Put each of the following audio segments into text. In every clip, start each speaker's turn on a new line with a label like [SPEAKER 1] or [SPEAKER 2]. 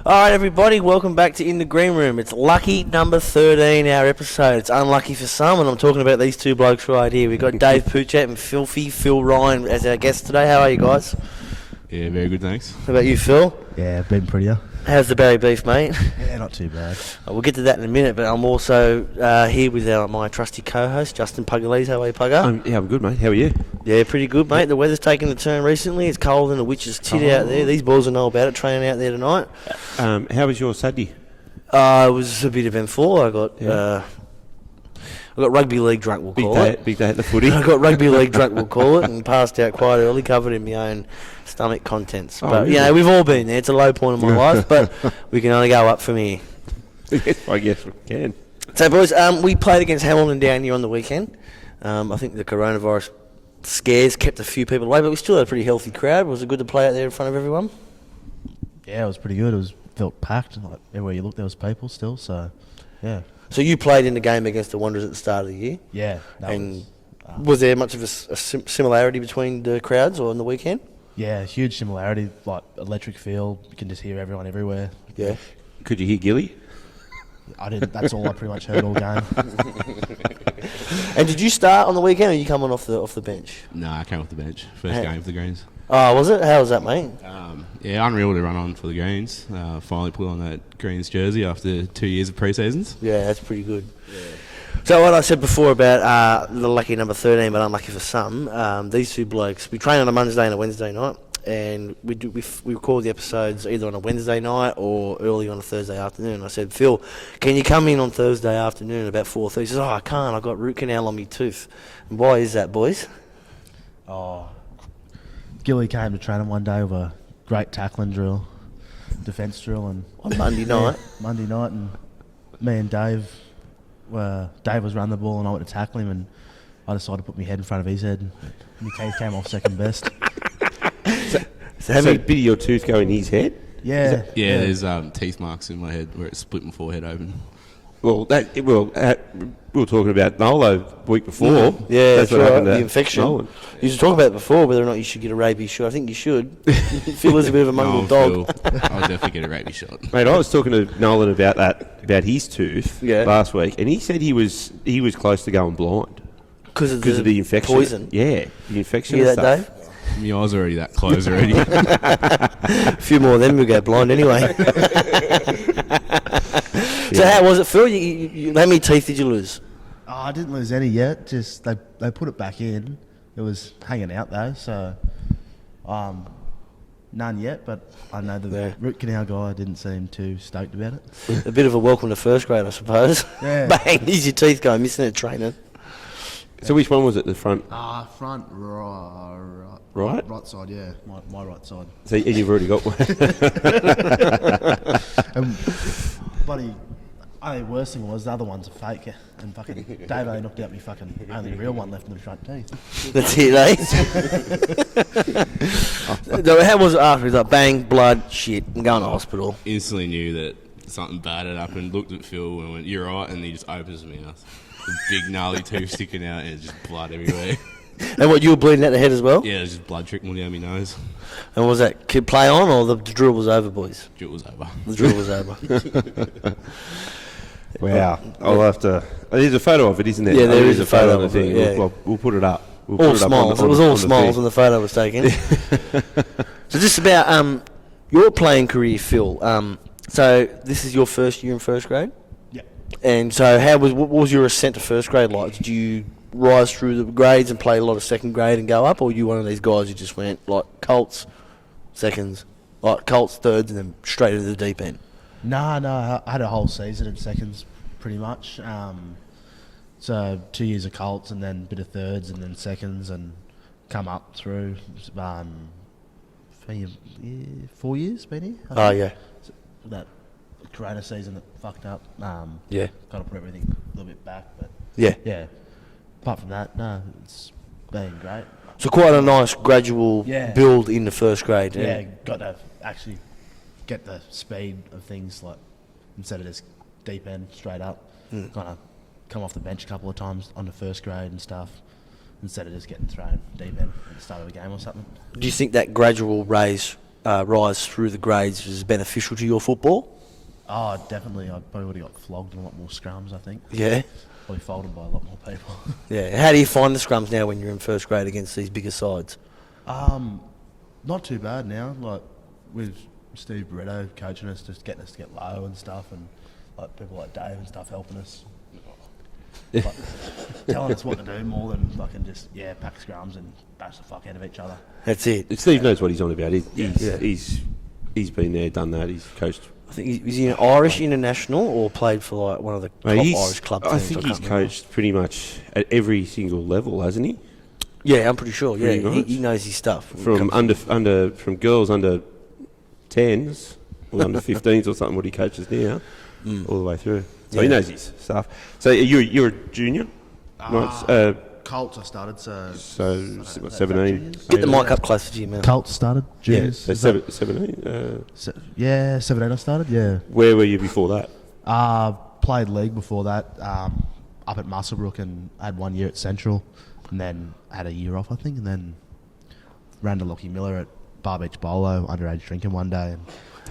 [SPEAKER 1] Alright everybody, welcome back to In the Green Room. It's lucky number 13, our episode. It's unlucky for some, and I'm talking about these two blokes right here. We've got Dave Puchert and Filthy Phil Ryan as our guests today. How are you guys?
[SPEAKER 2] Yeah, very good, thanks.
[SPEAKER 1] How about you, Phil?
[SPEAKER 3] Yeah, been prettier.
[SPEAKER 1] How's the Barry Beef, mate?
[SPEAKER 3] Yeah, not too bad.
[SPEAKER 1] We'll get to that in a minute, but I'm also here with my trusty co-host, Justin Puggalese. How are you, Pugger?
[SPEAKER 4] Yeah, I'm good, mate. How are you?
[SPEAKER 1] Yeah, pretty good, mate. The weather's taken a turn recently. It's cold than a witch's tit out there. These boys will know about it, training out there tonight.
[SPEAKER 4] How was your Saturday?
[SPEAKER 1] It was a bit eventful. I got rugby league drunk, we'll call it.
[SPEAKER 4] Big day at the footy.
[SPEAKER 1] I got rugby league drunk, we'll call it, and passed out quite early, covered in my own stomach contents.
[SPEAKER 4] Oh,
[SPEAKER 1] But,
[SPEAKER 4] really?
[SPEAKER 1] you know, we've all been there. It's a low point in my life, but we can only go up from here.
[SPEAKER 4] I guess we can.
[SPEAKER 1] So, boys, we played against Hamilton down here on the weekend. I think the coronavirus scares kept a few people away, but we still had a pretty healthy crowd. Was it good to play out there in front of everyone?
[SPEAKER 3] Yeah, it was pretty good. Felt packed. Like everywhere you looked, there was people still. So, yeah.
[SPEAKER 1] So you played in the game against the Wanderers at the start of the year?
[SPEAKER 3] Yeah.
[SPEAKER 1] Was there much of a similarity between the crowds or on the weekend?
[SPEAKER 3] Yeah, huge similarity. Like electric feel. You can just hear everyone everywhere.
[SPEAKER 1] Yeah.
[SPEAKER 4] Could you hear Gilly?
[SPEAKER 3] I did. That's all I pretty much heard all game.
[SPEAKER 1] And did you start on the weekend, or you coming off the bench?
[SPEAKER 2] No, I came off the bench. First game for the Greens.
[SPEAKER 1] Oh, was it? How was that, mate?
[SPEAKER 2] Yeah, unreal to run on for the Greens. Finally put on that Greens jersey after 2 years of pre-seasons.
[SPEAKER 1] Yeah, that's pretty good. Yeah. So what I said before about the lucky number 13, but unlucky for some, these two blokes, we train on a Monday and a Wednesday night, and we record the episodes either on a Wednesday night or early on a Thursday afternoon. I said, Phil, can you come in on Thursday afternoon about 4:30? He says, I can't. I've got root canal on my tooth. And why is that, boys?
[SPEAKER 3] Oh, Gilly came to training one day with a great tackling drill, defence drill, and
[SPEAKER 1] On Monday night?
[SPEAKER 3] Monday night, and me and Dave was running the ball, and I went to tackle him, and I decided to put my head in front of his head, and my teeth came off second best.
[SPEAKER 4] So a bit of your tooth go in his head?
[SPEAKER 3] Yeah.
[SPEAKER 2] Yeah, there's teeth marks in my head where it split my forehead open.
[SPEAKER 4] Well, we were talking about Nolo the week before.
[SPEAKER 1] Yeah,
[SPEAKER 4] that's what
[SPEAKER 1] right,
[SPEAKER 4] happened to
[SPEAKER 1] the infection.
[SPEAKER 4] Nolan.
[SPEAKER 1] You used to talk about it before, whether or not you should get a rabies shot. I think you should. Phil is a bit of a mongrel dog.
[SPEAKER 2] I'll definitely get a rabies shot.
[SPEAKER 4] Mate, I was talking to Nolan about his tooth last week, and he said he was close to going blind
[SPEAKER 1] Because of
[SPEAKER 4] the infection.
[SPEAKER 1] Poison.
[SPEAKER 4] Yeah, the infection.
[SPEAKER 1] You hear
[SPEAKER 4] and
[SPEAKER 1] that,
[SPEAKER 4] stuff.
[SPEAKER 1] Dave?
[SPEAKER 2] My eyes are already that close already.
[SPEAKER 1] A few more of them will go blind anyway. So how was it, Phil? You, how many teeth did you lose?
[SPEAKER 3] Oh, I didn't lose any yet. Just they put it back in. It was hanging out though, so none yet. But I know the root canal guy didn't seem too stoked about it.
[SPEAKER 1] A bit of a welcome to first grade, I suppose.
[SPEAKER 3] Yeah.
[SPEAKER 1] Bang, here's your teeth going missing at training.
[SPEAKER 4] So which one was it? The front?
[SPEAKER 3] Front right side. Yeah, my right side.
[SPEAKER 4] So and you've already got one.
[SPEAKER 3] Buddy, only worst thing was the other one's a fake, and fucking Dave only knocked out me fucking only real one left in the front teeth.
[SPEAKER 1] That's it, eh? So how was it after? He's like, bang, blood, shit, I'm going to hospital.
[SPEAKER 2] Instantly knew that something bad had happened. Looked at Phil and went, "You're right," and he just opens his mouth. The big gnarly tooth sticking out and just blood everywhere.
[SPEAKER 1] And what, you were bleeding out the head as well?
[SPEAKER 2] Yeah, there's just blood trickling down my nose.
[SPEAKER 1] And was that kid play on, or the drill was over, boys?
[SPEAKER 2] Drill was over.
[SPEAKER 1] The drill was over.
[SPEAKER 4] Wow. I'll have to... There's a photo of it, isn't there?
[SPEAKER 1] Yeah, there is a photo
[SPEAKER 4] of the
[SPEAKER 1] of
[SPEAKER 4] thing.
[SPEAKER 1] it, yeah.
[SPEAKER 4] We'll put it up.
[SPEAKER 1] All smiles. It was all smiles when the photo was taken. So just about your playing career, Phil. So this is your first year in first grade?
[SPEAKER 3] Yeah.
[SPEAKER 1] And so what was your ascent to first grade like? Did you rise through the grades and play a lot of second grade and go up, or were you one of these guys who just went like Colts, seconds, like Colts, thirds, and then straight into the deep end?
[SPEAKER 3] No, I had a whole season in seconds, pretty much. So 2 years of Colts and then a bit of thirds and then seconds and come up through 4 years, been here.
[SPEAKER 1] Oh, yeah.
[SPEAKER 3] So that Corona season that fucked up.
[SPEAKER 1] Yeah.
[SPEAKER 3] Kind of put everything a little bit back, but
[SPEAKER 1] Yeah.
[SPEAKER 3] Apart from that, no, it's been great.
[SPEAKER 1] So quite a nice gradual build in the first grade.
[SPEAKER 3] Yeah, got to actually get the speed of things, like instead of just deep end straight up. Kind of come off the bench a couple of times on the first grade and stuff, instead of just getting thrown deep end at the start of the game or something.
[SPEAKER 1] Do you think that gradual raise rise through the grades was beneficial to your football?
[SPEAKER 3] Oh, definitely. I probably would have got flogged in a lot more scrums, I think.
[SPEAKER 1] Yeah.
[SPEAKER 3] Probably folded by a lot more people.
[SPEAKER 1] Yeah. How do you find the scrums now when you're in first grade against these bigger sides?
[SPEAKER 3] Not too bad now. Like with Steve Barretto coaching us, just getting us to get low and stuff, and like people like Dave and stuff helping us, like, telling us what to do more than fucking just pack scrums and bash the fuck out of each other.
[SPEAKER 1] That's it.
[SPEAKER 4] Steve knows what he's on about. He's been there, done that. He's coached.
[SPEAKER 1] I think is he an Irish international or played for like one of the top Irish club teams?
[SPEAKER 4] I think he's coached pretty much at every single level, hasn't he?
[SPEAKER 1] Yeah, I'm pretty sure. Yeah,
[SPEAKER 4] Pretty
[SPEAKER 1] he knows his stuff.
[SPEAKER 4] From from girls under 10s or under 15s or something. What he coaches now, all the way through. So he knows his stuff. So you're a junior.
[SPEAKER 3] Colts I started, so
[SPEAKER 4] 17.
[SPEAKER 1] Get the mic up closer to you, man.
[SPEAKER 3] Colts started, juniors.
[SPEAKER 4] Yeah, so 17.
[SPEAKER 3] 17 I started, yeah.
[SPEAKER 4] Where were you before that?
[SPEAKER 3] Played league before that, up at Muswellbrook, and had 1 year at Central, and then had a year off, I think, and then ran to Lockie Miller at Bar Beach Bolo, underage drinking one day,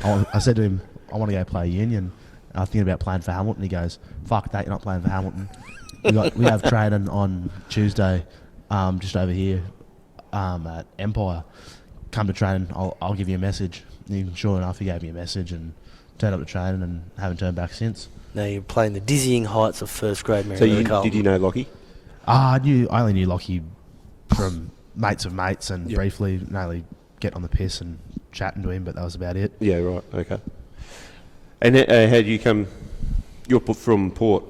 [SPEAKER 3] and I said to him, I want to go play union. And I was thinking about playing for Hamilton. He goes, fuck that, you're not playing for Hamilton. We have training on Tuesday, just over here at Empire. Come to training, I'll give you a message. And sure enough, he gave me a message and turned up to training and haven't turned back since.
[SPEAKER 1] Now you're playing the dizzying heights of first grade.
[SPEAKER 4] So did you know Lockie?
[SPEAKER 3] I only knew Lockie from mates of mates and briefly only get on the piss and chatting to him, but that was about it.
[SPEAKER 4] Yeah, right, okay. And how did you come? You're from Port.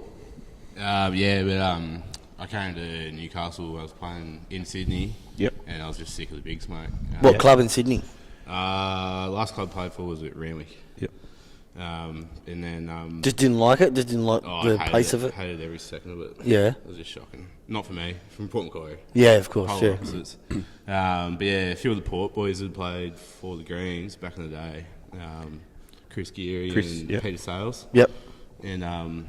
[SPEAKER 2] I came to Newcastle. I was playing in Sydney.
[SPEAKER 4] Yep.
[SPEAKER 2] And I was just sick of the big smoke.
[SPEAKER 1] What club in Sydney?
[SPEAKER 2] Last club I played for was at Randwick.
[SPEAKER 4] Yep.
[SPEAKER 2] And then
[SPEAKER 1] Just didn't like it. Just didn't like the pace of it.
[SPEAKER 2] I hated every second of it.
[SPEAKER 1] Yeah.
[SPEAKER 2] It was just shocking. Not for me. From Port Macquarie.
[SPEAKER 1] Yeah, of course.
[SPEAKER 2] Polar
[SPEAKER 1] Yeah.
[SPEAKER 2] opposites. But yeah, a few of the Port boys had played for the Greens back in the day. Chris Geary and Peter Sales.
[SPEAKER 1] Yep.
[SPEAKER 2] And I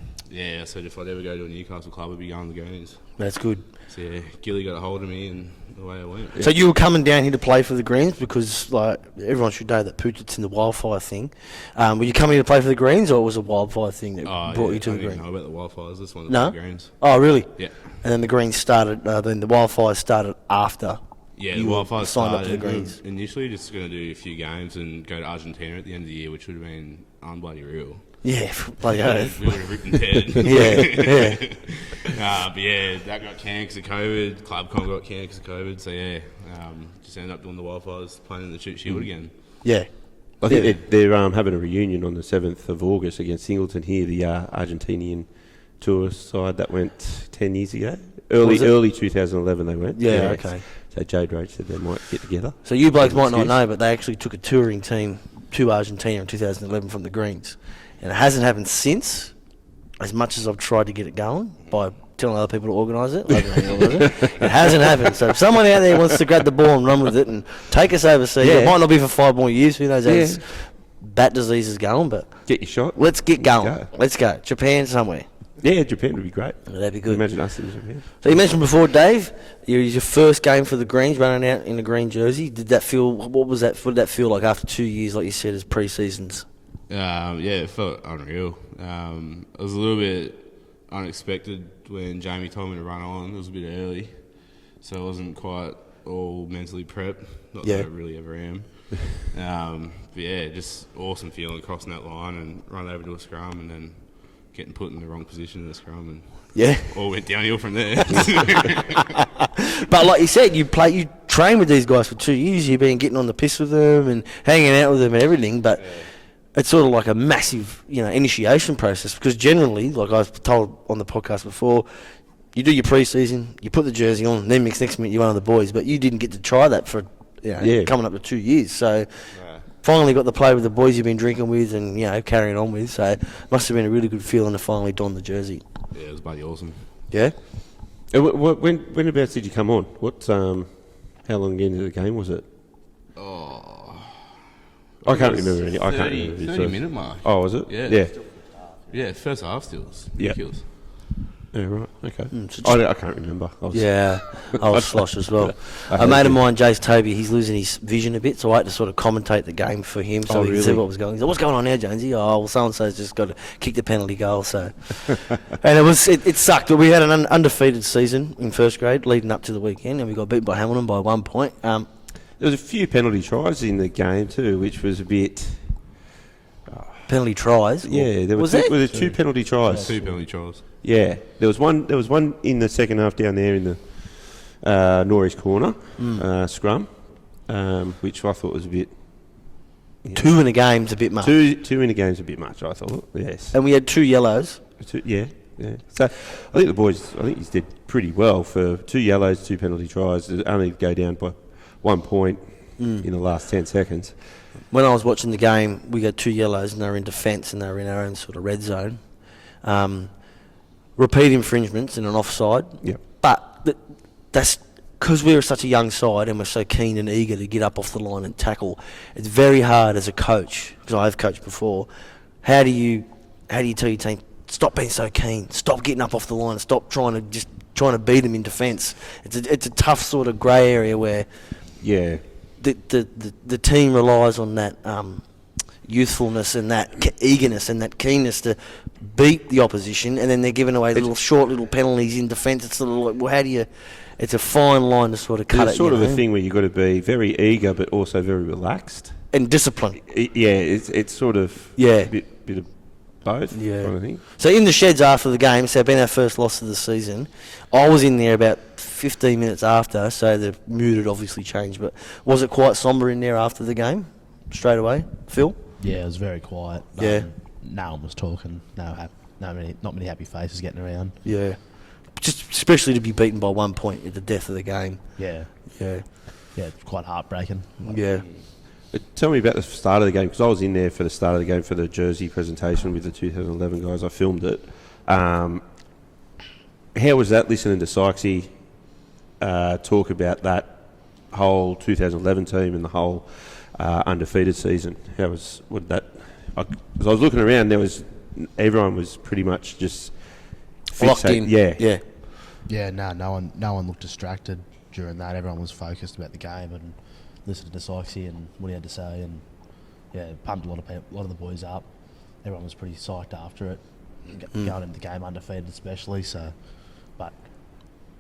[SPEAKER 2] said if I'd ever go to a Newcastle club, I'd be going to the Greens.
[SPEAKER 1] That's good.
[SPEAKER 2] So yeah, Gilly got a hold of me and away I went.
[SPEAKER 1] So you were coming down here to play for the Greens because, like, everyone should know that Puchert's in the Wildfire thing. Were you coming here to play for the Greens, or was it a Wildfire thing that brought you to the Greens?
[SPEAKER 2] I didn't know about the Wildfires. This one,
[SPEAKER 1] no?
[SPEAKER 2] The Greens.
[SPEAKER 1] Oh, really?
[SPEAKER 2] Yeah.
[SPEAKER 1] And then the Greens started. Then the Wildfires started after.
[SPEAKER 2] Yeah,
[SPEAKER 1] you
[SPEAKER 2] the Wildfires
[SPEAKER 1] signed
[SPEAKER 2] started
[SPEAKER 1] up to the Greens.
[SPEAKER 2] Initially, just going to do a few games and go to Argentina at the end of the year, which would have been unbloody real.
[SPEAKER 1] Yeah, bloody oath.
[SPEAKER 2] We would have ripped them dead. But yeah, that got canned because of COVID. Clubcom got canned because of COVID. So yeah, just ended up doing the Wildfires, playing in the Shoot Shield again.
[SPEAKER 1] Yeah.
[SPEAKER 4] I think they're having a reunion on the 7th of August against Singleton here, the Argentinian tourist side that went 10 years ago. Early 2011 they went.
[SPEAKER 1] Yeah, okay.
[SPEAKER 4] So Jade Roach said they might get together.
[SPEAKER 1] So you blokes might not know, but they actually took a touring team to Argentina in 2011 from the Greens. And it hasn't happened since, as much as I've tried to get it going by telling other people to organise it. It hasn't happened. So if someone out there wants to grab the ball and run with it and take us overseas, it might not be for 5 more years. Who knows how this bat disease is going, but
[SPEAKER 4] get your shot.
[SPEAKER 1] Let's get going. Let's go. Japan somewhere.
[SPEAKER 4] Yeah, Japan would be great.
[SPEAKER 1] That'd be good.
[SPEAKER 4] Imagine us in Japan.
[SPEAKER 1] So you mentioned before, Dave, it was your first game for the Greens, running out in a green jersey. Did that feel? What was that? What did that feel like after 2 years, like you said, as pre-seasons?
[SPEAKER 2] It felt unreal. It was a little bit unexpected when Jamie told me to run on. It was a bit early, so I wasn't quite all mentally prepped. Not that I really ever am. But yeah, just awesome feeling crossing that line and run over to a scrum and then getting put in the wrong position in the scrum and all went downhill from there.
[SPEAKER 1] But like you said, you train with these guys for 2 years. You've been getting on the piss with them and hanging out with them and everything, but it's sort of like a massive, initiation process, because generally, like I was told on the podcast before, you do your pre-season, you put the jersey on, and then next minute you're one of the boys, but you didn't get to try that for coming up to 2 years. So finally got to play with the boys you've been drinking with and carrying on with. So it must have been a really good feeling to finally don the jersey.
[SPEAKER 2] Yeah, it was bloody awesome.
[SPEAKER 1] Yeah.
[SPEAKER 4] Whenabouts did you come on? How long into the game was it? I can't remember any. I can't remember.
[SPEAKER 2] 30-minute mark.
[SPEAKER 4] Oh, was it?
[SPEAKER 2] Yeah. Yeah, first half still was ridiculous.
[SPEAKER 4] Yeah, right. Okay.
[SPEAKER 1] So
[SPEAKER 4] I can't remember.
[SPEAKER 1] Yeah, I was slosh as well.
[SPEAKER 4] I
[SPEAKER 1] A mate
[SPEAKER 4] heard
[SPEAKER 1] of
[SPEAKER 4] you.
[SPEAKER 1] mine, Jace Toby, he's losing his vision a bit, so I had to sort of commentate the game for him so he could see
[SPEAKER 4] really?
[SPEAKER 1] what was going on. He's like, what's going on now, Jonesy? Oh, well, so-and-so's just got to kick the penalty goal, so... And it sucked, but we had an undefeated season in first grade leading up to the weekend, and we got beaten by Hamilton by 1 point.
[SPEAKER 4] There was a few penalty tries in the game too, which was a bit...
[SPEAKER 1] Penalty tries?
[SPEAKER 4] Yeah, there
[SPEAKER 1] was
[SPEAKER 4] were
[SPEAKER 1] there?
[SPEAKER 4] two penalty tries.
[SPEAKER 2] 2 penalty tries.
[SPEAKER 4] Yeah, there was one in the second half down there in the Norris corner scrum, which I thought was a bit... Yeah.
[SPEAKER 1] 2 in a game's a bit much.
[SPEAKER 4] Two in a game's a bit much, I thought, yes.
[SPEAKER 1] And we had 2 yellows.
[SPEAKER 4] Yeah. So I think the boys, he's did pretty well for 2 yellows, 2 penalty tries. To only go down by 1 point in the last 10 seconds.
[SPEAKER 1] When I was watching the game, we got 2 yellows and they were in defence and they were in our own sort of red zone. Repeat infringements and an offside.
[SPEAKER 4] Yep.
[SPEAKER 1] But that's because we're such a young side and we're so keen and eager to get up off the line and tackle. It's very hard as a coach, because I have coached before. How do you tell your team, stop being so keen, stop getting up off the line, stop trying to beat them in defence? It's a tough sort of grey area where the team relies on that youthfulness and that eagerness and that keenness to beat the opposition, and then they're giving away little penalties in defence. It's sort of like, well, how do you... It's a fine line to sort of cut it.
[SPEAKER 4] It's sort of a thing where you've got to be very eager but also very relaxed.
[SPEAKER 1] And disciplined.
[SPEAKER 4] It's sort of
[SPEAKER 1] Yeah.
[SPEAKER 4] a bit of both kind of thing.
[SPEAKER 1] So in the sheds after the game, so it's been our first loss of the season, I was in there about 15 minutes after, so the mood had obviously changed, but was it quite sombre in there after the game, straight away, Phil?
[SPEAKER 3] Yeah, it was very quiet.
[SPEAKER 1] Yeah.
[SPEAKER 3] No one was talking. Not many happy faces getting around.
[SPEAKER 1] Yeah. Just especially to be beaten by 1 point at the death of the game.
[SPEAKER 3] Yeah.
[SPEAKER 1] Yeah.
[SPEAKER 3] Yeah, it's quite heartbreaking.
[SPEAKER 1] Yeah.
[SPEAKER 4] Tell me about the start of the game, because I was in there for the start of the game for the jersey presentation with the 2011 guys. I filmed it. How was that, listening to Sykesy talk about that whole 2011 team and the whole undefeated season? Because I was looking around, everyone was pretty much just
[SPEAKER 1] Locked in.
[SPEAKER 4] Yeah.
[SPEAKER 3] Yeah, no one looked distracted during that. Everyone was focused about the game and listening to Sykesy and what he had to say, and pumped a lot of the boys up. Everyone was pretty psyched after it, going into the game undefeated especially. So, but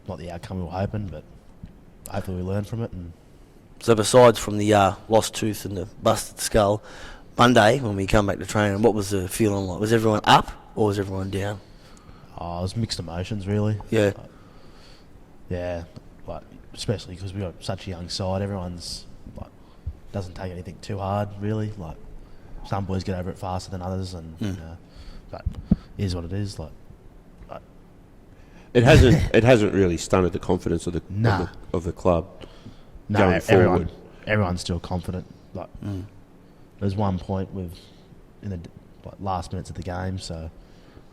[SPEAKER 3] not the outcome we were hoping, but hopefully we learn from it. And
[SPEAKER 1] So besides from the lost tooth and the busted skull, Monday when we come back to training, what was the feeling like? Was everyone up or was everyone down?
[SPEAKER 3] it was mixed emotions really.
[SPEAKER 1] Yeah.
[SPEAKER 3] Like especially because we got such a young side, everyone's doesn't take anything too hard really. Like some boys get over it faster than others, and but it is what it is.
[SPEAKER 4] It hasn't really stunted the confidence of the club going forward.
[SPEAKER 3] Everyone's still confident. There's 1 point in the last minutes of the game, so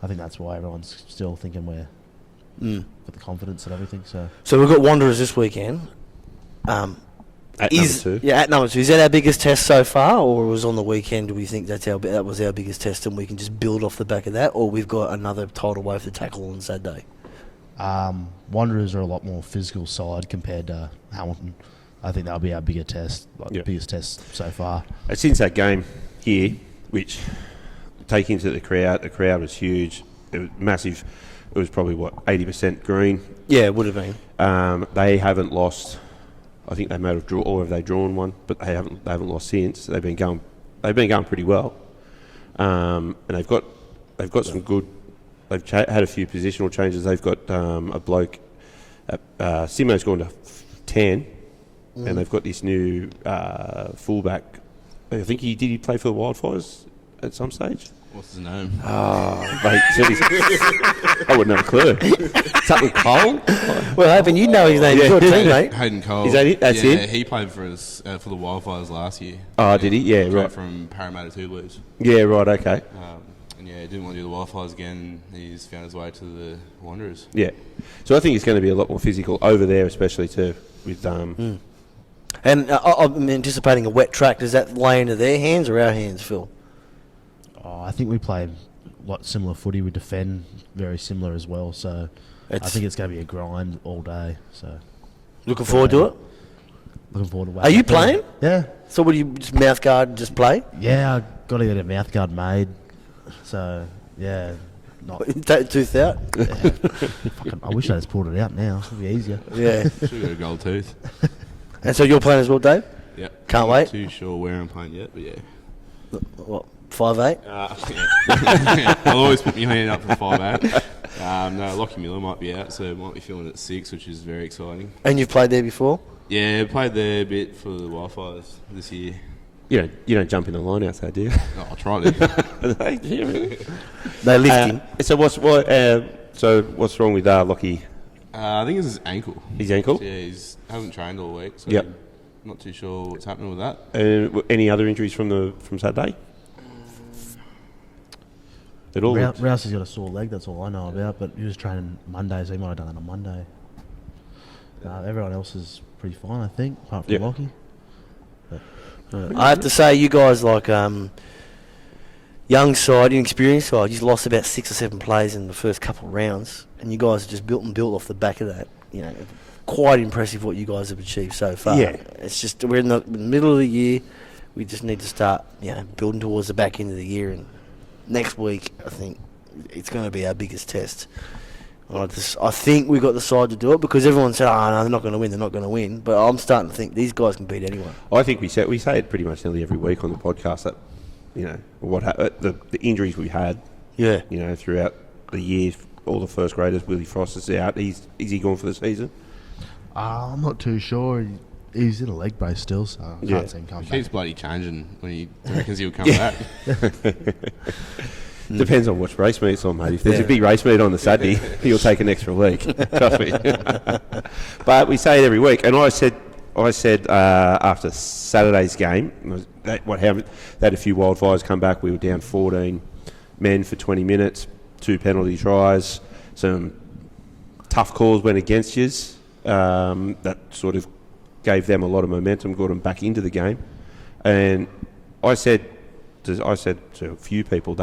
[SPEAKER 3] I think that's why everyone's still thinking we're got the confidence and everything. So
[SPEAKER 1] we've got Wanderers this weekend.
[SPEAKER 4] At number 2.
[SPEAKER 1] Yeah, at number 2. Is that our biggest test so far, or was on the weekend? Do we think that was our biggest test, and we can just build off the back of that, or we've got another title wave to tackle on Saturday?
[SPEAKER 3] Wanderers are a lot more physical side compared to Hamilton. I think that'll be our biggest test so far.
[SPEAKER 4] Since that game here, which taking to the crowd was huge. It was massive. It was probably 80% green.
[SPEAKER 1] Yeah, it would have been.
[SPEAKER 4] They haven't lost. I think they may have drawn, or have they drawn one? But they haven't lost since. They've been going pretty well, and they've got some good. They've had a few positional changes. They've got a bloke. Simo's gone to 10, and they've got this new fullback. I think he play for the Wildfires at some stage.
[SPEAKER 2] What's his name?
[SPEAKER 4] Mate, I wouldn't have a clue. Something Cole?
[SPEAKER 1] Well, hoping you know his name. It's your team, mate.
[SPEAKER 2] Hayden Cole.
[SPEAKER 4] Is that it? That's
[SPEAKER 2] yeah,
[SPEAKER 4] it?
[SPEAKER 2] he played for us for the Wildfires last year.
[SPEAKER 4] Oh, did he? Yeah,
[SPEAKER 2] Straight
[SPEAKER 4] right.
[SPEAKER 2] From Parramatta 2 Blues.
[SPEAKER 4] Yeah, right, okay.
[SPEAKER 2] And he didn't want to do the Wildfires again. He's found his way to the Wanderers.
[SPEAKER 4] Yeah. So I think it's going to be a lot more physical over there, especially too, with...
[SPEAKER 1] And I'm anticipating a wet track. Does that lay into their hands or our hands, Phil?
[SPEAKER 3] I think we play similar footy. We defend very similar as well. So I think it's going to be a grind all day. So
[SPEAKER 1] Looking forward to it.
[SPEAKER 3] looking forward to.
[SPEAKER 1] Are you playing?
[SPEAKER 3] Yeah,
[SPEAKER 1] So would you just mouth guard and just play?
[SPEAKER 3] yeah. I got to get a mouth guard made. So yeah, not.
[SPEAKER 1] Take the tooth out?
[SPEAKER 3] Fucking, I wish I just pulled it out now. It'd be easier.
[SPEAKER 1] Yeah.
[SPEAKER 2] Should got a gold tooth.
[SPEAKER 1] And so you're playing as well, Dave?
[SPEAKER 2] Yep.
[SPEAKER 1] Can't
[SPEAKER 2] Not
[SPEAKER 1] wait.
[SPEAKER 2] too sure where I'm playing yet, but yeah.
[SPEAKER 1] What, 5'8"?
[SPEAKER 2] Yeah. I'll always put my hand up for 5'8". No, Lockie Miller might be out, so might be filling at 6, which is very exciting.
[SPEAKER 1] And you've played there before?
[SPEAKER 2] Yeah, played there a bit for the Wildfires this year.
[SPEAKER 4] You don't jump in the line outside, do you?
[SPEAKER 2] Oh, I'll try to.
[SPEAKER 1] They lift him.
[SPEAKER 4] So what's wrong with Lockie?
[SPEAKER 2] I think it's his ankle.
[SPEAKER 4] His ankle?
[SPEAKER 2] Yeah, he's hasn't trained all week, so
[SPEAKER 4] Yep.
[SPEAKER 2] not too sure what's happening with that.
[SPEAKER 4] Any other injuries from Saturday? At all?
[SPEAKER 3] Rouse has got a sore leg. That's all I know about. But he was training Monday, so he might have done that on Monday. Everyone else is pretty fine, I think, apart from
[SPEAKER 4] Yep.
[SPEAKER 3] Lockie.
[SPEAKER 1] I have to say, you guys like young side, inexperienced side, you lost about 6 or 7 players in the first couple of rounds, and you guys are just built off the back of that. You know, quite impressive what you guys have achieved so far.
[SPEAKER 4] Yeah.
[SPEAKER 1] It's just we're in the middle of the year. We just need to start, building towards the back end of the year, and next week I think it's going to be our biggest test. I think we've got the side to do it because everyone said, no, they're not going to win, they're not going to win. But I'm starting to think these guys can beat anyone.
[SPEAKER 4] I think we say it pretty much nearly every week on the podcast that, the injuries we had,
[SPEAKER 1] Yeah.
[SPEAKER 4] throughout the year, all the first graders, Willie Frost is out. Is he gone for the season?
[SPEAKER 3] I'm not too sure. He's in a leg brace still, so I
[SPEAKER 4] Yeah.
[SPEAKER 3] can't see him coming
[SPEAKER 2] He
[SPEAKER 3] back.
[SPEAKER 2] keeps bloody changing when he reckons he'll come back.
[SPEAKER 4] Depends on which race meet it's on, mate. If there's
[SPEAKER 1] Yeah.
[SPEAKER 4] a big race meet on the Saturday, he'll take an extra week. Trust me. But we say it every week, and I said after Saturday's game, they had a few wildfires come back. We were down 14 men for 20 minutes, 2 penalty tries, some tough calls went against yous. That sort of gave them a lot of momentum, got them back into the game. And I said to a few people,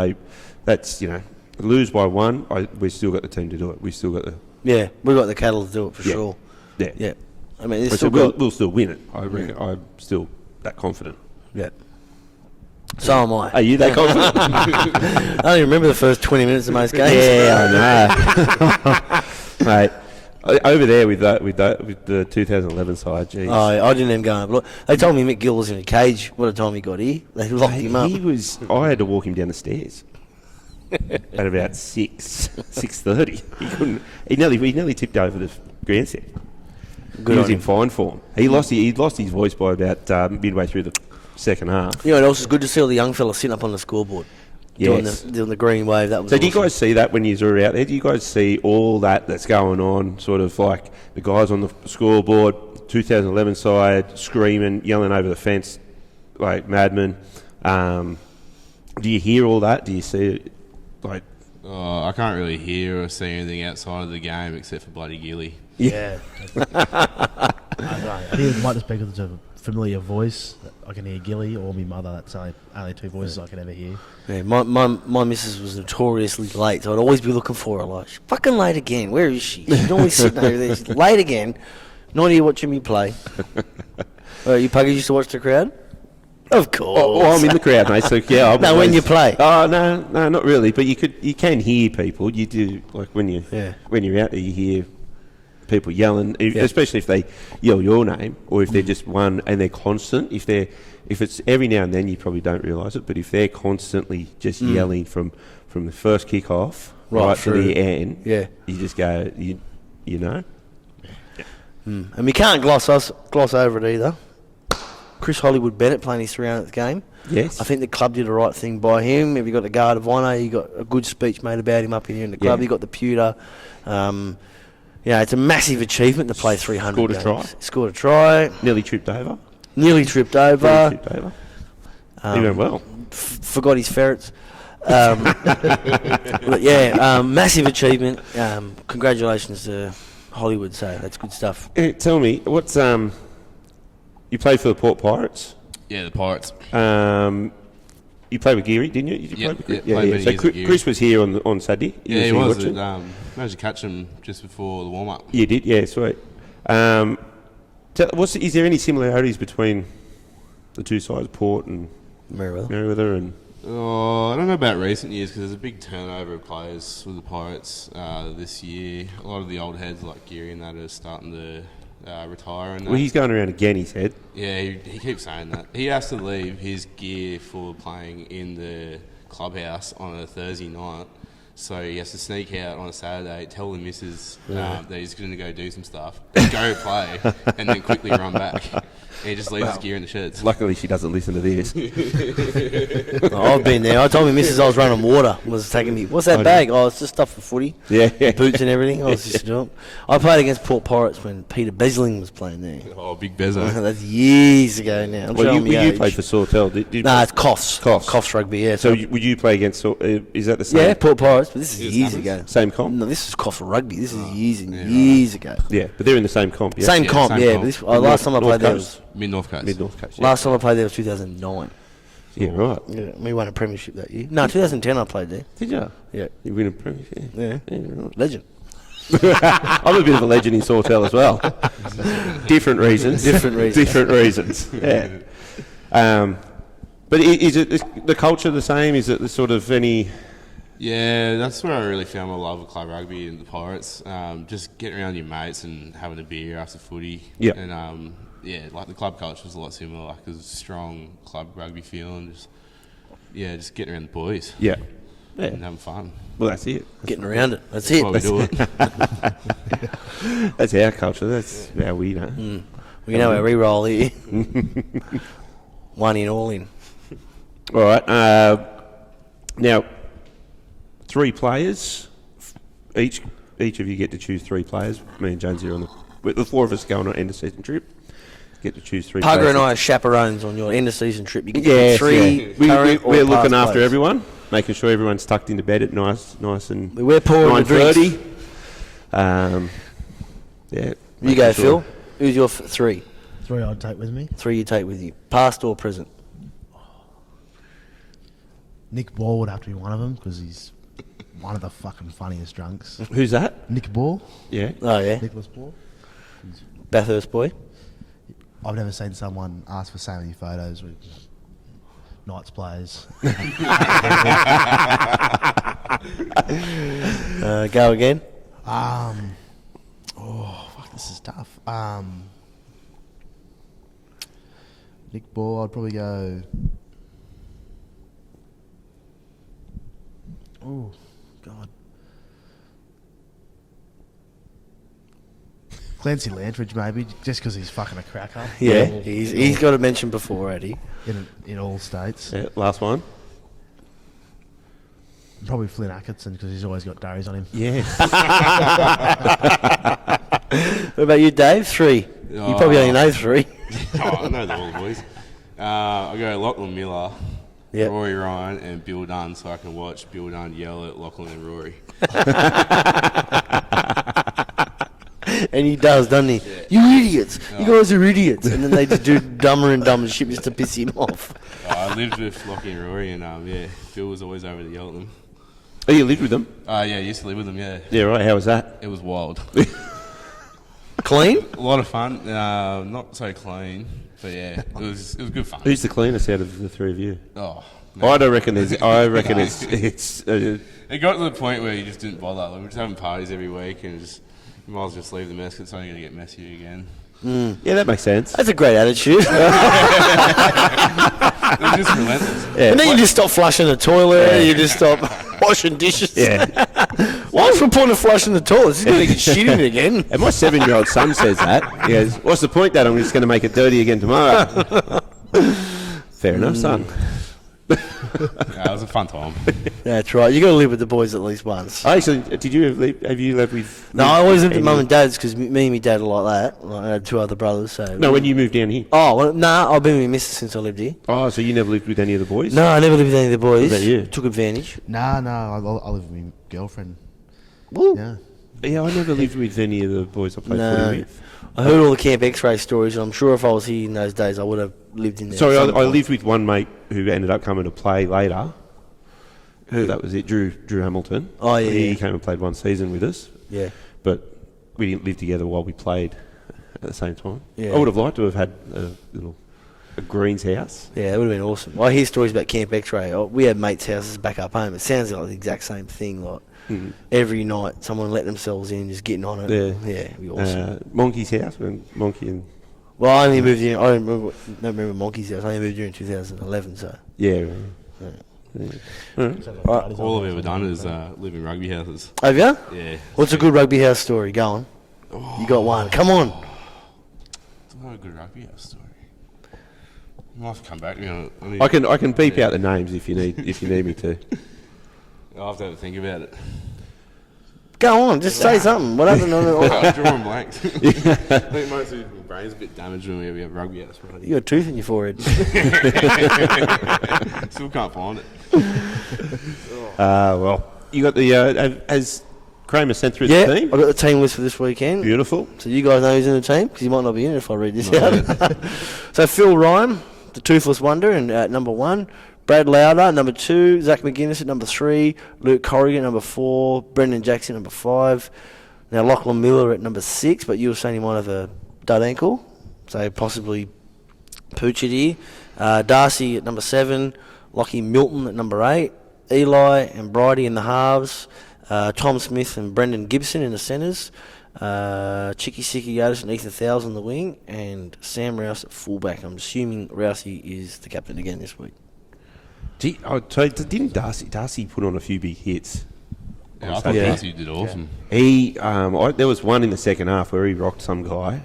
[SPEAKER 4] lose by 1, we've still got the team to do it. We've still got
[SPEAKER 1] Yeah, we've got the cattle to do it for
[SPEAKER 4] Yeah.
[SPEAKER 1] sure.
[SPEAKER 4] yeah.
[SPEAKER 1] Yeah. I mean, it's
[SPEAKER 4] So
[SPEAKER 1] still
[SPEAKER 4] we'll still win it. I reckon. I'm still that confident.
[SPEAKER 1] Yeah. So am I.
[SPEAKER 4] Are you that confident?
[SPEAKER 1] I don't even remember the first 20 minutes of most games.
[SPEAKER 4] Yeah, I know. Mate, over there with the 2011 side, geez.
[SPEAKER 1] Oh, I didn't even go and look. They told me Mick Gill was in a cage by the time he got here. They locked him up.
[SPEAKER 4] I had to walk him down the stairs at about 6:30. He couldn't. He nearly tipped over the grandstand.
[SPEAKER 1] Good
[SPEAKER 4] He was
[SPEAKER 1] on
[SPEAKER 4] in
[SPEAKER 1] him.
[SPEAKER 4] fine form. He lost his voice by about midway through the second half.
[SPEAKER 1] You know what else is good to see all the young fellas sitting up on the scoreboard.
[SPEAKER 4] Yes.
[SPEAKER 1] Doing the green wave. That was
[SPEAKER 4] So do you
[SPEAKER 1] awesome.
[SPEAKER 4] guys see that when you were out there? Do you guys see all that's going on, sort of like the guys on the scoreboard, 2011 side, screaming, yelling over the fence like madmen? Do you hear all that? Do you see it? Like,
[SPEAKER 2] I can't really hear or see anything outside of the game except for bloody Gilly.
[SPEAKER 1] Yeah.
[SPEAKER 3] I think it might just be because it's a familiar voice. I can hear Gilly or my mother. That's only 2 voices I can ever hear.
[SPEAKER 1] Yeah, my missus was notoriously late, so I'd always be looking for her. Like, she's fucking late again. Where is she? She's always sitting over there. She's late again. Not here watching me play. You puggies used to watch the crowd? Of course.
[SPEAKER 4] oh, I'm in the crowd, mate. So yeah.
[SPEAKER 1] No, when you play.
[SPEAKER 4] Oh no, not really. But you can hear people. You do when you're out there, you hear people yelling, especially if they yell your name or if they're just one and they're constant. If it's every now and then, you probably don't realise it. But if they're constantly just yelling from the first kick off right to
[SPEAKER 1] through.
[SPEAKER 4] the end,
[SPEAKER 1] Yeah.
[SPEAKER 4] you just go, you know.
[SPEAKER 1] And we can't gloss over it either. Chris Hollywood Bennett playing his 300th game.
[SPEAKER 4] Yes.
[SPEAKER 1] I think the club did the right thing by him. If you got the guard of honour, you got a good speech made about him up in here in the club.
[SPEAKER 4] Yeah.
[SPEAKER 1] You got the pewter. It's a massive achievement to play 300
[SPEAKER 4] Scored a
[SPEAKER 1] games.
[SPEAKER 4] try.
[SPEAKER 1] Scored a try.
[SPEAKER 4] Nearly tripped over.
[SPEAKER 1] Nearly tripped over.
[SPEAKER 4] He went well.
[SPEAKER 1] Forgot his ferrets. But yeah, massive achievement. Congratulations to Hollywood. So that's good stuff.
[SPEAKER 4] Tell me, what's you played for the Port Pirates?
[SPEAKER 2] Yeah, the Pirates.
[SPEAKER 4] You played with Geary, didn't you? Did you
[SPEAKER 2] Yeah,
[SPEAKER 4] play with Geary?
[SPEAKER 2] yeah, played many
[SPEAKER 4] So
[SPEAKER 2] years with Geary.
[SPEAKER 4] Chris was here on Saturday.
[SPEAKER 2] Yeah, he
[SPEAKER 4] here
[SPEAKER 2] was.
[SPEAKER 4] watching?
[SPEAKER 2] Managed to catch him just before the warm-up.
[SPEAKER 4] You did, yeah, sweet. Is there any similarities between the two sides, Port and Merewether? And
[SPEAKER 2] Oh, I don't know about recent years because there's a big turnover of players with the Pirates this year. A lot of the old heads like Geary and that are starting to retire. And
[SPEAKER 4] well, he's going around again, he said.
[SPEAKER 2] yeah, he keeps saying that. He has to leave his gear for playing in the clubhouse on a Thursday night. So he has to sneak out on a Saturday, tell the missus that he's going to go do some stuff, go play, and then quickly run back. And he just leaves his gear in the sheds.
[SPEAKER 4] Luckily, she doesn't listen to this.
[SPEAKER 1] I've been there. I told my missus I was running water. Was taking me. What's that bag? Oh, it's just stuff for footy.
[SPEAKER 4] Yeah.
[SPEAKER 1] Boots and everything. I was just doing. I played against Port Pirates when Peter Besling was playing there.
[SPEAKER 2] Oh, big Bezo.
[SPEAKER 1] That's years ago now. I'm
[SPEAKER 4] Well,
[SPEAKER 1] showing my
[SPEAKER 4] you
[SPEAKER 1] age.
[SPEAKER 4] played for Sawtell, did you?
[SPEAKER 1] Nah, it's Coffs.
[SPEAKER 4] Coffs.
[SPEAKER 1] Coffs rugby. Yeah.
[SPEAKER 4] So would you play against? Is that the same?
[SPEAKER 1] yeah, Port Pirates, but this is
[SPEAKER 2] It was
[SPEAKER 1] years
[SPEAKER 2] Hammers?
[SPEAKER 1] ago.
[SPEAKER 4] Same comp.
[SPEAKER 1] No, this is Coffs rugby. This is years and
[SPEAKER 2] yeah,
[SPEAKER 1] years ago.
[SPEAKER 4] Yeah, but they're in the same comp. Yeah.
[SPEAKER 1] Same
[SPEAKER 2] Yeah,
[SPEAKER 1] comp,
[SPEAKER 2] same
[SPEAKER 1] yeah.
[SPEAKER 2] comp.
[SPEAKER 1] But this, last time I played there was
[SPEAKER 2] Mid-North Coast.
[SPEAKER 4] Mid North Coast. Yeah.
[SPEAKER 1] last time I played there was 2009.
[SPEAKER 4] Yeah, right.
[SPEAKER 1] Yeah, we won a premiership that year. No, 2010 I played there.
[SPEAKER 4] Did you?
[SPEAKER 1] Yeah,
[SPEAKER 4] You win a premiership.
[SPEAKER 1] yeah,
[SPEAKER 4] Yeah, right.
[SPEAKER 1] legend.
[SPEAKER 4] I'm a bit of a legend in Sawtell as well. Different reasons.
[SPEAKER 1] Different reasons.
[SPEAKER 4] Different reasons. Yeah. But is it the culture the same? Is it the sort of any?
[SPEAKER 2] Yeah, that's where I really found my love of club rugby and the Pirates. Just getting around your mates and having a beer after footy.
[SPEAKER 4] Yeah.
[SPEAKER 2] And yeah, like the club culture was a lot similar. Like it was a strong club rugby feeling. Just getting around the boys
[SPEAKER 4] Yeah. Yeah.
[SPEAKER 2] and having fun.
[SPEAKER 4] Well, that's it.
[SPEAKER 1] Getting around it. That's it.
[SPEAKER 2] Why we do it.
[SPEAKER 4] That's our culture. That's how we know.
[SPEAKER 1] We know our re-roll here. One in, all in.
[SPEAKER 4] All right. Now, 3 players. Each of you get to choose 3 players. Me and Jonesy are on the 4 of us going on an end of season trip. Get to choose 3
[SPEAKER 1] Pugger
[SPEAKER 4] players.
[SPEAKER 1] and I are chaperones on your end of season trip. You get
[SPEAKER 4] Yes,
[SPEAKER 1] 3
[SPEAKER 4] yeah.
[SPEAKER 1] current or
[SPEAKER 4] We're
[SPEAKER 1] past
[SPEAKER 4] looking after
[SPEAKER 1] players.
[SPEAKER 4] everyone, making sure everyone's tucked into bed at nice and
[SPEAKER 1] We're pouring the
[SPEAKER 4] 9:30.
[SPEAKER 1] drinks.
[SPEAKER 4] Yeah.
[SPEAKER 1] You
[SPEAKER 4] making
[SPEAKER 1] go,
[SPEAKER 4] sure.
[SPEAKER 1] Phil. Who's your 3?
[SPEAKER 3] 3 I'd take with me.
[SPEAKER 1] 3 you take with you, past or present.
[SPEAKER 3] Nick Ball would have to be one of them because he's one of the fucking funniest drunks.
[SPEAKER 4] Who's that?
[SPEAKER 3] Nick Ball,
[SPEAKER 4] Yeah.
[SPEAKER 1] Oh yeah,
[SPEAKER 3] Nicholas Ball.
[SPEAKER 1] Bathurst boy.
[SPEAKER 3] I've never seen someone ask for so many photos with Knights players.
[SPEAKER 1] Go again.
[SPEAKER 3] Fuck, this is tough. Nick Ball, I'd probably go. Oh, God. Clancy Lantridge, maybe, just because he's fucking a cracker.
[SPEAKER 1] Yeah, he's got a mention before already.
[SPEAKER 3] In all states.
[SPEAKER 4] Yeah. Last one.
[SPEAKER 3] Probably Flynn Atkinson because he's always got durries on him.
[SPEAKER 4] Yeah.
[SPEAKER 1] What about you, Dave? 3. You probably only know 3.
[SPEAKER 2] I know all the boys. I go Lachlan Miller,
[SPEAKER 1] Yep.
[SPEAKER 2] Rory Ryan, and Bill Dunn, so I can watch Bill Dunn yell at Lachlan and Rory.
[SPEAKER 1] And he does, doesn't he?
[SPEAKER 2] Yeah.
[SPEAKER 1] You idiots! You guys are idiots! And then they just do dumber and dumber shit just to piss him off.
[SPEAKER 2] I lived with Lockie and Rory, and Bill was always over to yell at them.
[SPEAKER 4] Oh, you lived with them?
[SPEAKER 2] Yeah, I used to live with them. Yeah,
[SPEAKER 4] Yeah, right. How was that?
[SPEAKER 2] it was wild.
[SPEAKER 1] Clean?
[SPEAKER 2] A lot of fun. Not so clean, but yeah, it was good fun.
[SPEAKER 4] Who's the cleanest out of the 3 of you?
[SPEAKER 2] Oh,
[SPEAKER 4] I don't reckon there's. I reckon it's.
[SPEAKER 2] it got to the point where you just didn't bother. Like, we were just having parties every week, and you might as well just leave the mess 'cause it's only going to get messier again.
[SPEAKER 4] Yeah, that makes sense.
[SPEAKER 1] That's a great attitude.
[SPEAKER 2] It was just relentless.
[SPEAKER 4] Yeah.
[SPEAKER 1] And then you just stop flushing the toilet. You just stop washing dishes.
[SPEAKER 4] Yeah.
[SPEAKER 1] What's the point of flushing the toilet? He's going to get shit in it again.
[SPEAKER 4] And my 7-year-old son says that. He goes, "What's the point, Dad? I'm just going to make it dirty again tomorrow." Fair enough, son.
[SPEAKER 2] It was a fun time.
[SPEAKER 1] That's right. You got to live with the boys at least once.
[SPEAKER 4] Actually, did you have you lived with?
[SPEAKER 1] No, I always lived with
[SPEAKER 4] any-
[SPEAKER 1] mum and dad's because me and my dad are like that. Like, I had 2 other brothers. So
[SPEAKER 4] No, when you moved down here.
[SPEAKER 1] Oh, well, nah, I've been with my missus since I lived here.
[SPEAKER 4] Oh, so you never lived with any of the boys?
[SPEAKER 1] No, I never lived with any of the boys.
[SPEAKER 4] What about you?
[SPEAKER 1] Took advantage.
[SPEAKER 3] No, I live with my girlfriend.
[SPEAKER 1] Woo.
[SPEAKER 3] Yeah.
[SPEAKER 4] Yeah, I never lived with any of the boys I played
[SPEAKER 1] No.
[SPEAKER 4] footy with.
[SPEAKER 1] I heard all the Camp X-ray stories, and I'm sure if I was here in those days, I would have lived in there.
[SPEAKER 4] Sorry,
[SPEAKER 1] at some
[SPEAKER 4] I
[SPEAKER 1] point.
[SPEAKER 4] lived with one mate who ended up coming to play later.
[SPEAKER 1] Who?
[SPEAKER 4] That was it, Drew Hamilton.
[SPEAKER 1] Oh, yeah,
[SPEAKER 4] He
[SPEAKER 1] yeah.
[SPEAKER 4] came and played one season with us,
[SPEAKER 1] Yeah.
[SPEAKER 4] but we didn't live together while we played at the same time.
[SPEAKER 1] Yeah.
[SPEAKER 4] I would have liked to have had a Green's house.
[SPEAKER 1] Yeah, it would have been awesome. I hear stories about Camp X-ray. We had mates' houses back up home. It sounds like the exact same thing. Like every night, someone let themselves in, just getting on it.
[SPEAKER 4] Yeah.
[SPEAKER 1] It'd be awesome.
[SPEAKER 4] Monkey's house, when Monkey and...
[SPEAKER 1] Well, I only moved in. I don't remember Monkey's house. I only moved here in 2011. So
[SPEAKER 4] Yeah.
[SPEAKER 2] All I've ever done is live in rugby houses.
[SPEAKER 1] have you?
[SPEAKER 2] Yeah.
[SPEAKER 1] What's a good rugby house story? Go on. You got one. Come on.
[SPEAKER 2] It's not a good rugby house story. I might have to come back.
[SPEAKER 4] I can beep out the names if you need me to.
[SPEAKER 2] I'll have to have a think about it.
[SPEAKER 1] Go on. Just say something. What happened on the?
[SPEAKER 2] I'm drawing blanks. I think most of my brain's a bit damaged when we have rugby house party.
[SPEAKER 1] You got a tooth in your forehead.
[SPEAKER 2] Still can't find it.
[SPEAKER 4] Well, you got the... has Kramer sent through the team?
[SPEAKER 1] I got the team list for this weekend.
[SPEAKER 4] Beautiful.
[SPEAKER 1] So you guys know who's in the team? Because you might not be in it if I read this out. So Phil Ryan, the Toothless Wonder, and at number 1. Brad Lauder at number 2. Zach McGuinness at number 3. Luke Corrigan at number 4. Brendan Jackson at number 5. Now Lachlan Miller at number 6, but you were saying he might have a dud ankle. So possibly Puchert here. Darcy at number 7. Lockie Milton at number 8. Eli and Bridie in the halves. Tom Smith and Brendan Gibson in the centres. Chicky Sicky Otis and Ethan Thowles on the wing. And Sam Rouse at fullback. I'm assuming Rousey is the captain again this week.
[SPEAKER 4] Didn't Darcy put on a few big hits?
[SPEAKER 2] Yeah, I thought Darcy did awesome.
[SPEAKER 4] He there was one in the second half where he rocked some guy.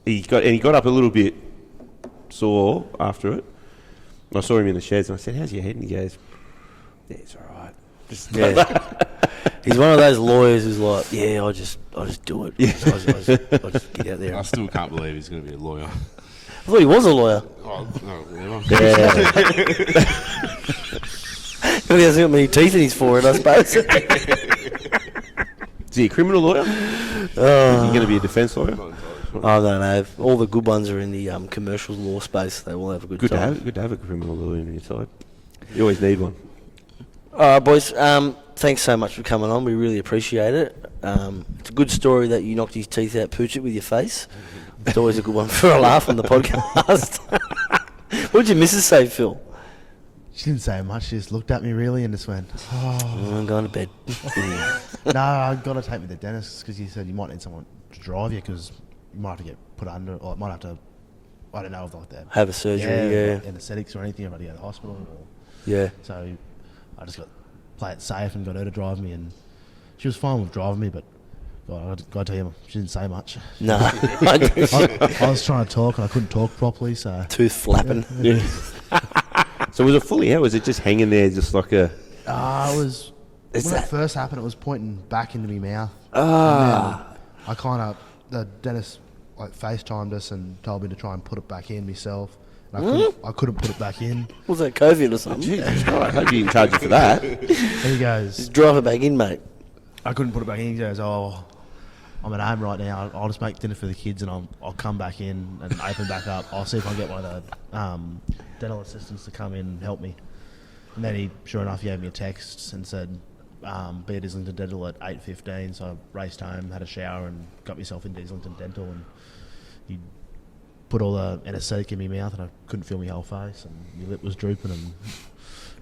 [SPEAKER 4] He got up a little bit sore after it. I saw him in the sheds and I said, "How's your head?" And he goes, "Yeah, it's all right."
[SPEAKER 1] He's one of those lawyers who's like, "Yeah, I just do it. Yeah. I just get out there."
[SPEAKER 2] I still can't believe he's going to be a lawyer.
[SPEAKER 1] I thought he was a lawyer.
[SPEAKER 2] Oh, no, whatever.
[SPEAKER 1] Yeah. He hasn't got many teeth in his forehead, I suppose.
[SPEAKER 4] Is he a criminal lawyer? Is he going to be a defence lawyer?
[SPEAKER 1] I don't know. All the good ones are in the commercial law space. They all have a good time.
[SPEAKER 4] Good to have a criminal lawyer on your side. You always need one.
[SPEAKER 1] All right, boys. Thanks so much for coming on. We really appreciate it. It's a good story that you knocked his teeth out, Puchert, with your face. It's always a good one for a laugh on the podcast. What did your missus say, Phil?
[SPEAKER 3] She didn't say much. She just looked at me really and just went,
[SPEAKER 1] I'm going to bed.
[SPEAKER 3] "No, I got to take me to the dentist because he said you might need someone to drive you because you might have to get put under, or might have to, I don't know, if like that.
[SPEAKER 1] Have a surgery, yeah.
[SPEAKER 3] Like anaesthetics or anything. I've got to go to the hospital.
[SPEAKER 1] Yeah.
[SPEAKER 3] So I just got play it safe and got her to drive me, and she was fine with driving me, but God, I got to tell you, she didn't say much.
[SPEAKER 1] No.
[SPEAKER 3] I was trying to talk and I couldn't talk properly, so...
[SPEAKER 1] Tooth flapping.
[SPEAKER 4] Yeah. So was it fully out? Was it just hanging there just like a...
[SPEAKER 3] it was...
[SPEAKER 1] Is
[SPEAKER 3] when
[SPEAKER 1] that-
[SPEAKER 3] it first happened, it was pointing back into my mouth.
[SPEAKER 1] Ah.
[SPEAKER 3] And then I kind of... The dentist FaceTimed us and told me to try and put it back in myself. And I couldn't put it back in.
[SPEAKER 1] Was that COVID or something?
[SPEAKER 4] Jesus Christ, I hope you didn't charge you for that.
[SPEAKER 3] And he goes...
[SPEAKER 1] Just drive it back in, mate.
[SPEAKER 3] I couldn't put it back in. He goes, I'm at home right now. I'll just make dinner for the kids and I'll come back in and open back up. I'll see if I can get one of the dental assistants to come in and help me. And then he, sure enough, he gave me a text and said, be at Islington Dental at 8:15. So I raced home, had a shower and got myself into Islington Dental, and he put all the anaesthetic in my mouth and I couldn't feel my whole face and my lip was drooping and...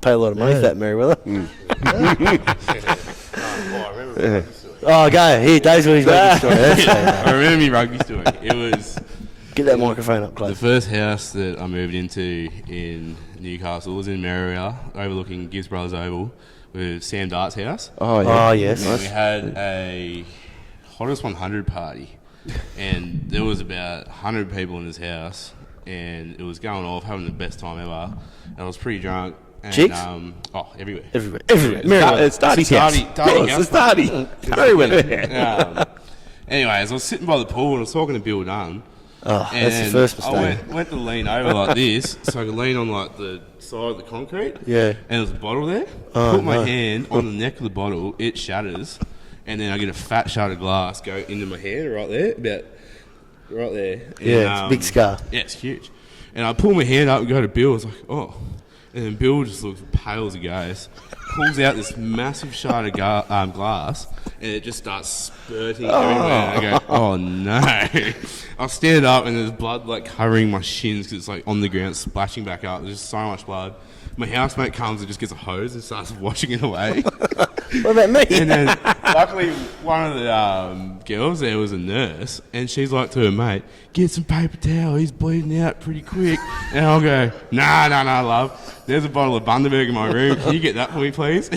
[SPEAKER 1] Pay a lot of money for that, Merriweather.
[SPEAKER 2] I remember my rugby story.
[SPEAKER 1] Oh, go. Here, Dave's got his rugby story. That's
[SPEAKER 2] I remember my rugby story. It was
[SPEAKER 1] Get that microphone up
[SPEAKER 2] the
[SPEAKER 1] close.
[SPEAKER 2] first house that I moved into in Newcastle was in Merriweather, overlooking Gibbs Brothers Oval, with Sam Dart's house.
[SPEAKER 4] Oh, yeah.
[SPEAKER 1] Oh, yes.
[SPEAKER 2] And we had a Hottest 100 party, and there was about 100 people in this house, and it was going off, having the best time ever. And I was pretty drunk. And,
[SPEAKER 1] Chicks?
[SPEAKER 2] Everywhere.
[SPEAKER 1] Everywhere. Merriweather.
[SPEAKER 4] It's Darty's house. It's Darty.
[SPEAKER 2] Merriweather. Anyways, I was sitting by the pool and I was talking to Bill Dunn.
[SPEAKER 1] Oh, that's the first mistake.
[SPEAKER 2] I went to lean over like this, so I could lean on like the side of the concrete.
[SPEAKER 1] Yeah.
[SPEAKER 2] And there was a bottle there.
[SPEAKER 1] Oh,
[SPEAKER 2] Put my
[SPEAKER 1] no.
[SPEAKER 2] hand on the neck of the bottle, it shatters, and then I get a fat shard of glass go into my hand right there, about right there.
[SPEAKER 1] Yeah, it's a big scar.
[SPEAKER 2] Yeah, it's huge. And I pull my hand up and go to Bill. I was like, oh. And then Bill just looks pale as he goes. Pulls out this massive shard of glass, and it just starts spurting everywhere. And I go, oh no. I stand up, and there's blood like covering my shins because it's like on the ground, splashing back up. There's just so much blood. My housemate comes and just gets a hose and starts washing it away.
[SPEAKER 1] What about me?
[SPEAKER 2] And then, luckily, one of the girls there was a nurse, and she's like to her mate, get some paper towel, he's bleeding out pretty quick. And I'll go, nah, love. There's a bottle of Bundaberg in my room. Can you get that for me, please?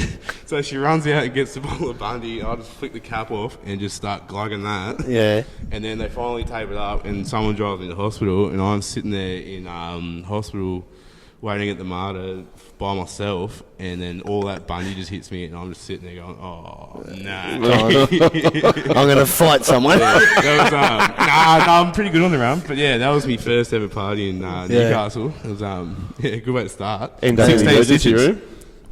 [SPEAKER 2] So she runs out and gets the bottle of Bundy. I'll just flick the cap off and just start glugging that.
[SPEAKER 1] Yeah.
[SPEAKER 2] And then they finally tape it up, and someone drives me to hospital, and I'm sitting there in hospital waiting at the MARTA by myself, and then all that Bundy just hits me, and I'm just sitting there going, oh, no.
[SPEAKER 1] I'm going to fight someone.
[SPEAKER 2] That was, I'm pretty good on the run, but yeah, that was my first ever party in Newcastle. It was a good way to start.
[SPEAKER 4] End up in the emergency room?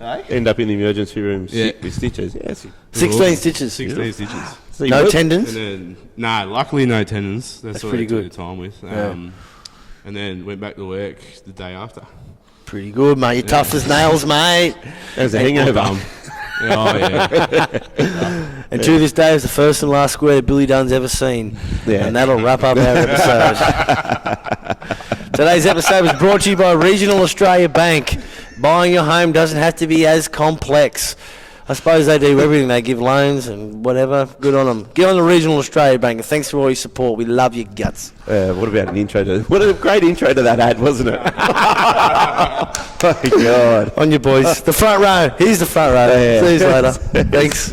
[SPEAKER 2] Hey?
[SPEAKER 4] End up in the emergency room
[SPEAKER 2] Yeah.
[SPEAKER 4] with stitches. Yes.
[SPEAKER 1] 16 stitches.
[SPEAKER 2] 16 stitches.
[SPEAKER 4] So you
[SPEAKER 1] No
[SPEAKER 4] got-
[SPEAKER 1] tendons?
[SPEAKER 2] And then, luckily no tendons. That's what
[SPEAKER 1] pretty
[SPEAKER 2] I took
[SPEAKER 1] good.
[SPEAKER 2] the time with.
[SPEAKER 1] Yeah.
[SPEAKER 2] And then went back to work the day after.
[SPEAKER 1] Pretty good, mate. You're tough as nails, mate.
[SPEAKER 4] There's a hangover.
[SPEAKER 2] Oh, yeah.
[SPEAKER 1] And to this day, it's the first and last square that Billy Dunn's ever seen.
[SPEAKER 4] Yeah.
[SPEAKER 1] And that'll wrap up our episode. Today's episode was brought to you by Regional Australia Bank. Buying your home doesn't have to be as complex. I suppose they do everything. They give loans and whatever. Good on them. Get on the Regional Australia Bank. And thanks for all your support. We love your guts.
[SPEAKER 4] What about an intro to... What a great intro to that ad, wasn't it? Oh, my God.
[SPEAKER 1] On your boys. The front row. Here's the front row.
[SPEAKER 4] Yeah.
[SPEAKER 1] See you later. Thanks.